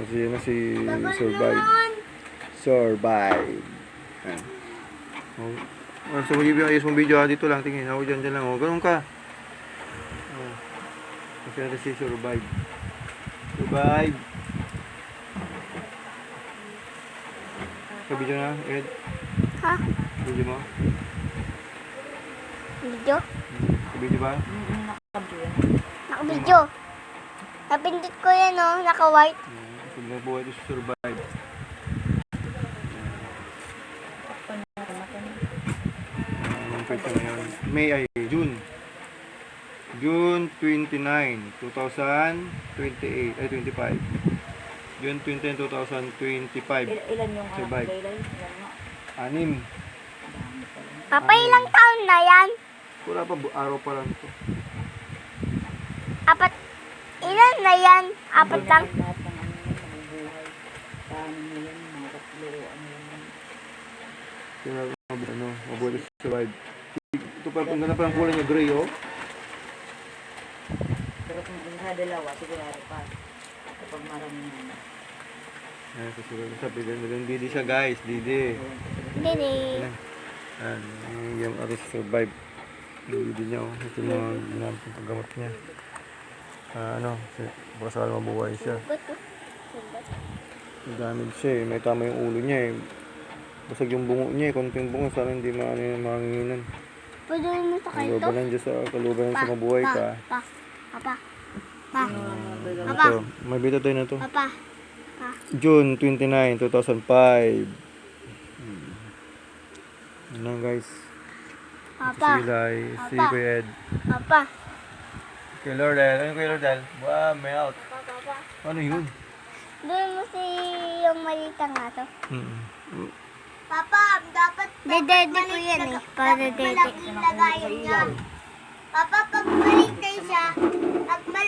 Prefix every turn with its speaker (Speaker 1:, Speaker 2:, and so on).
Speaker 1: si Survive. Survive. Ayan. So, mag-ayos mong video dito lang. Tingin ako dyan lang. Ganun ka. Kasi natin si Survive. Survive. Sa video na, Ed?
Speaker 2: Ha?
Speaker 1: Video mo?
Speaker 2: Video?
Speaker 1: Sa video ba?
Speaker 2: Naka-video. Napindot ko yan, oh. Naka-white.
Speaker 1: So, nabuhay ito si Survive. June 29, 2028, 25. June 29, 2025.
Speaker 3: Ilan yung
Speaker 1: Survive.
Speaker 3: Ilan
Speaker 1: 6.
Speaker 2: Papa, ilang taon na yan?
Speaker 1: Wala pa, araw pa lang ito.
Speaker 2: 4. Ilan na yan? 4 lang.
Speaker 3: Lahat ng nabubuhay. Paano mo yan, mga tatlo,
Speaker 1: Kaya mabuhay si Survive. Ito pa, ang ganda pa ng kulay niya, gray, oh.
Speaker 3: Pero kung isa dalawa, sigurado pa. Kapag marami na.
Speaker 1: Ayan, susunod. Sabi din, Didi siya, guys. Didi.
Speaker 2: Didi.
Speaker 1: Ayan, yung ating Survive. Yung Didi niya, oh. Ito yung mga ginamit ng paggamot niya. Baka sakala mabuhay siya. Damage siya, eh. May tama yung ulo niya, eh. Basag yung bungo niya, eh. Konting bungo, sana hindi manginginan.
Speaker 2: Pwede mo sa kayo to?
Speaker 1: Kaluban sa mabuhay ka.
Speaker 2: Papa.
Speaker 1: Ito, may video tayo na to.
Speaker 2: Papa.
Speaker 1: June 29, 2005. Yan lang, guys.
Speaker 2: Papa.
Speaker 1: Si Eli, si Kuya Ed.
Speaker 2: Papa.
Speaker 1: Kay Lordel. Ano kay Lordel? Wow, may out.
Speaker 2: Papa.
Speaker 1: Ano yun?
Speaker 2: Doon mo si yung malita nga to.
Speaker 4: Papa, dapat
Speaker 2: Dede ko yan eh. Para dede.
Speaker 4: malaking lagayan niya. Papa, pag balik tayo siya, pag